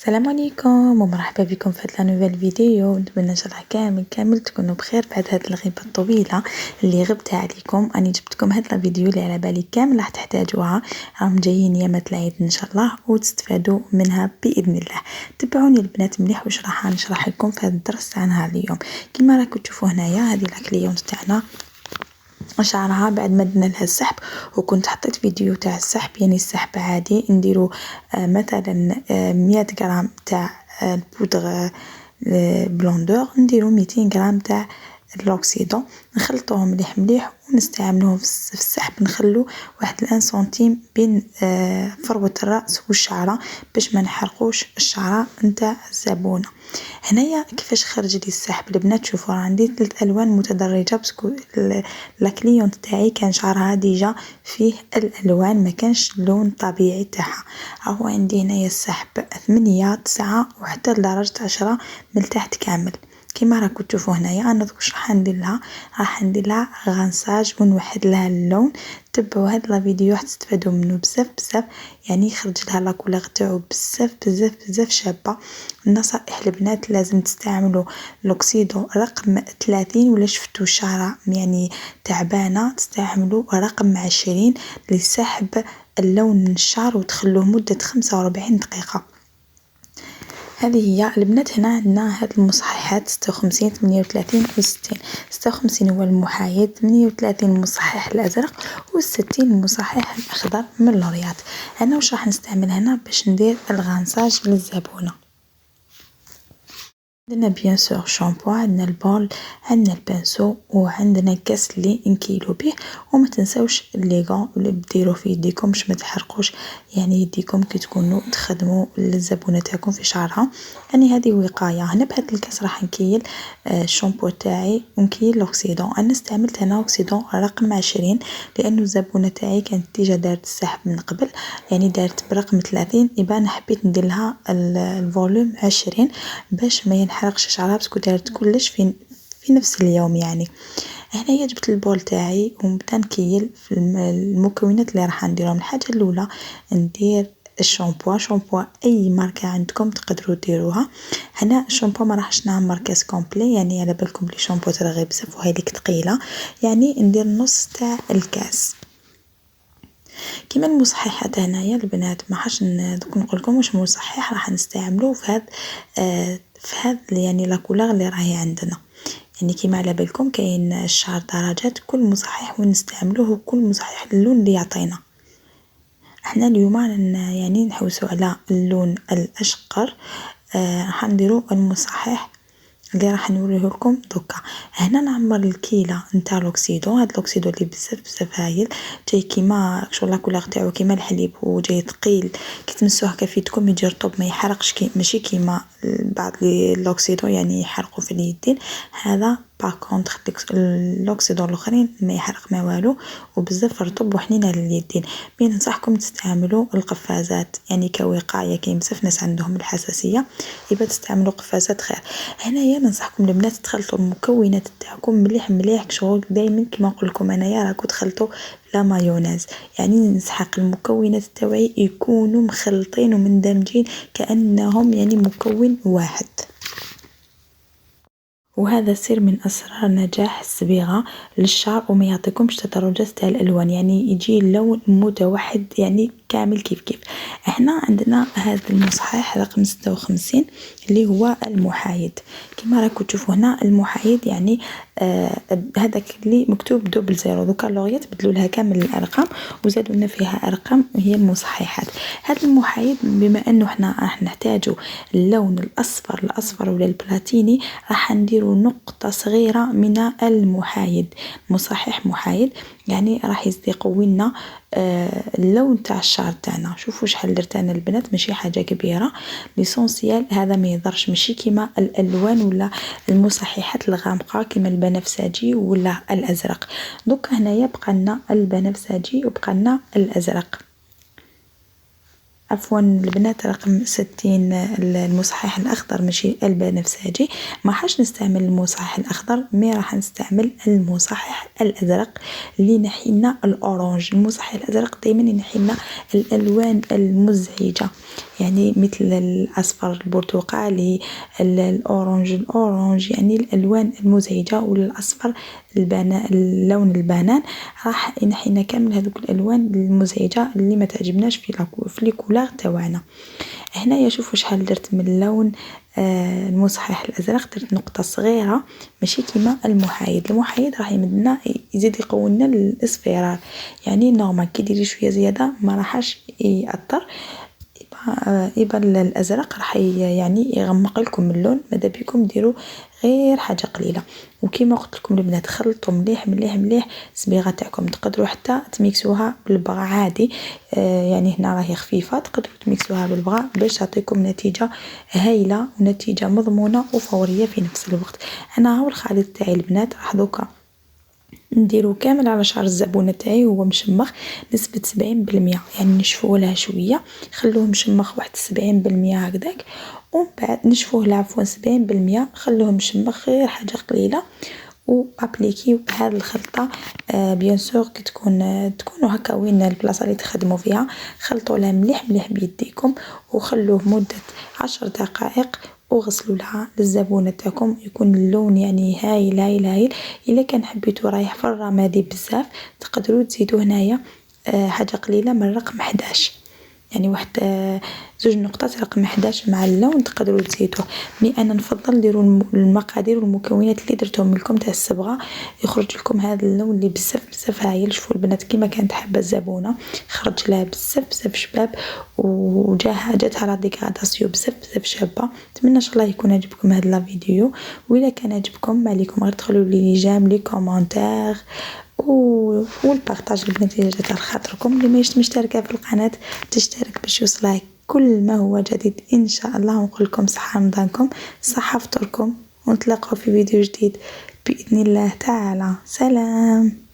السلام عليكم ومرحبا بكم في هذا نوفيل فيديو. نتمنى ان شاء الله كامل تكونوا بخير بعد هذه الغيبه الطويله اللي غبت عليكم. اني جبتكم هذا الفيديو اللي على بالي كامل راح تحتاجوها، راهم جايين يامات العيد ان شاء الله وتستفادوا منها باذن الله. تبعوني البنات مليح واش راح نشرح لكم في هذا الدرس تاع نهار اليوم. كما راكم تشوفوا هنايا هذه لاكليونت تاعنا شعرها بعد ما درنا لها السحب، وكنت حطيت فيديو تاع السحب، يعني السحب عادي نديرو مثلا 100 غرام تاع البودغ بلوندور، نديرو 200 غرام تاع الأوكسيدون، نخلطوهم مليح مليح ونستعملوهم في السحب. نخلو واحد 1 سنتيم بين فروة الرأس والشعرة باش ما نحرقوش الشعرة نتاع الزبونة. هنايا كيفاش خرج لي السحب البنات؟ شوفوا عندي 3 الوان متدرجه باسكو لا كليونت تاعي كان شعرها ديجا فيه الالوان، ما كانش اللون طبيعي تاعها. راهو عندي هنايا السحب 8 9 وحتى لدرجه 10 من تحت كامل. كما راكم تشوفوا هنايا انا واش راح ندير لها، راح ندير لها غنساج ونوحد لها اللون. تبعوا هذا الفيديو راح تستفادوا منه بزاف بزاف، يعني يخرج لها لا كولور تاعو بزاف بزاف بزاف شابه. النصائح البنات لازم تستعملوا لوكسيدو رقم 30، ولا شفتوا الشعره يعني تعبانه تستعملوا رقم 20 لسحب اللون من الشعر وتخلوه مده 45 دقيقه. هذه هي البنات. هنا عندنا هاد المصححات 56 38 و 60. 56 هو المحايد، 38 المصحح الازرق، و 60 المصحح الاخضر من لوريال. انا واش راح نستعمل هنا باش ندير الغنساج للزبونه؟ عندنا بيان سور شامبو، عندنا البول، عندنا البانسو، وعندنا كاس اللي نكيلو به. وما تنساوش الليغون اللي ديروا في يديكم باش ما تحرقوش يعني يديكم كي تكونوا تخدموا للزبونه تاعكم في شعرها. يعني هذه وقايه. هنا بهذا الكاس راح نكيل الشامبو تاعي ونكيل لوكسيدون. انا استعملت هنا اوكسيدون رقم 20 لانه الزبونه تاعي كانت تيجا دارت السحب من قبل، يعني دارت برقم 30، يبقى انا حبيت ندير لها الفوليوم 20 باش ما ينحرقش شعرها باسكو دارت كلش في نفس اليوم. يعني هنايا جبت البول تاعي ونبدا نكيل في المكونات اللي راح نديرهم. الحاجه الاولى ندير الشامبو اي ماركه عندكم تقدروا ديروها. هنا الشامبو ما راحش نعمر كاس كومبلي، يعني على بالكم بلي شامبو ترغي بزاف وهذيك ثقيله، يعني ندير نص تاع الكاس. كيما المصححات هنايا البنات ما حاش نقول لكم واش مصحح راح نستعملوه في هذا يعني لا كولور اللي راهي عندنا. يعني كيما على بالكم كاين الشعر درجات، كل مصحح ونستعملوه وكل مصحح اللون اللي يعطينا. احنا اليوم يعني نحوسوا على اللون الاشقر. راح نديروا المصحح اللي راح نوريه لكم دوكا. هنا نعمر الكيله نتاع لوكسيدو، هاد لوكسيدو اللي بزاف بزاف هايل، جاي كيما شغل لا كولور تاعو كيما الحليب وجاي ثقيل، كي تمسوه كفيتكم يجي رطب ما يحرقش، ماشي كيما بعض لوكسيدو يعني يحرقوا في اليدين. هذا باكونتر لوكسيدو الاخرين ما يحرق ما والو وبزاف رطب وحنينه لليدين. بين ننصحكم تستعملوا القفازات يعني كوقايه، كاين بزاف ناس عندهم الحساسيه يبقى تستعملوا قفازات خير. هنايا ننصحكم البنات تخلطوا المكونات تاعكم مليح مليح، شغل دائما كما نقول لكم انايا راكم تخلطوا لا مايونيز، يعني نسحق المكونات تاعي يكونوا مخلطين ومندمجين كانهم يعني مكون واحد. وهذا سر من أسرار نجاح الصبيغة للشعر وما يعطيكمش تدرجات تاع الألوان، يعني يجي اللون متوحد يعني كامل كيف كيف. احنا عندنا هذا المصحح رقم 56 اللي هو المحايد. كما راكم تشوفوا هنا المحايد يعني هذاك اللي مكتوب دوبل زيرو، دوكا لوغيات بدلوا لها كامل الارقام وزادوا لنا فيها ارقام هي المصححات. هذا المحايد بما انه احنا راح نحتاجوا اللون الاصفر ولا البلاتيني، راح نديروا نقطه صغيره من المحايد، مصحح محايد يعني راح يقوي لنا اللون تاع الشعر تاعنا. شوفوا شحال درت انا البنات، ماشي حاجه كبيره، ليسونسيال هذا ما يضرش، ماشي كيما الالوان ولا المصححات الغامقه كيما البنفسجي ولا الازرق. دوك هنايا بقى لنا البنفسجي وبقى لنا الازرق. عفوا البنات رقم 60 المصحح الاخضر ماشي البنفسجي، ما حاش نستعمل المصحح الاخضر، مي راح نستعمل المصحح الازرق اللي ينحي لنا الاورانج. المصحح الازرق دائما ينحي لنا الالوان المزعجه، يعني مثل الأصفر البرتقالي، الأورانج، يعني الألوان المزعجة، ولا الأصفر اللون البنان. راح ينحينا كامل هذوك الألوان المزعجة اللي ما تعجبناش في لي كولور تاعنا. هنايا شوفوا شحال درت من اللون المصحح الازرق، درت نقطه صغيره ماشي كيما المحايد راح يمدنا يزيد يقولنا الاصفرار، يعني نورمال كي ديري شويه زياده ما راحش ياثر. يبقى الازرق راح يعني يغمق لكم اللون، ماذا بكم ديروا غير حاجه قليله. وكما قلت لكم البنات خلطوا مليح مليح مليح الصبيغه تاعكم، تقدروا حتى تميكسوها بالبغا عادي. يعني هنا راهي خفيفه، تقدروا تميكسوها بالبغا باش تعطيكم نتيجه هايله ونتيجه مضمونه وفوريه في نفس الوقت. انا هاو الخليط تاعي البنات راح دوكا نديرو كامل على شعر الزبونة تاعي وهو مشمخ نسبة 70%، يعني نشفوه لها شوية، خلوه مشمخ واحد 70% هكذاك، ومن بعد نشفوه له عفوا 70%، خلوه مشمخ غير حاجة قليلة، وابليكيو هذه الخلطة. بيان سور كي تكونوا هكا وين البلاصة اللي تخدموا فيها، خلطوا لها مليح مليح بيديكم وخلوه مدة 10 دقائق، وغسلوا لها للزبونة تاعكم يكون اللون يعني هايل هايل هايل. الا كان حبيتو رايح في الرمادي بزاف تقدروا تزيدوا هنايا حاجه قليله من رقم 11، يعني واحد 2 نقطات رقم 11 مع اللون تقدروا تزيدوه. مي انا نفضل نديروا المقادير والمكونات اللي درتهم لكم تاع الصبغه، يخرج لكم هذا اللون اللي بزاف بزاف هايل. شوفوا البنات كيما كانت حابه الزبونه خرج لها بزاف بزاف شباب، جاتها لا ديغراداسيون بزاف بزاف شابه. نتمنى ان شاء الله يكون عجبكم هذا لا فيديو، واذا كان عجبكم ما عليكم غير تدخلوا لي جيم لي كومونتير والبارطاج البنات اللي جات على خاطركم. اللي ماهيش مشتركه في القناه تشترك باش يوصلها كل ما هو جديد ان شاء الله. ونقول لكم صحه رمضانكم، صحه فطوركم، ونتلاقاو في فيديو جديد باذن الله تعالى. سلام.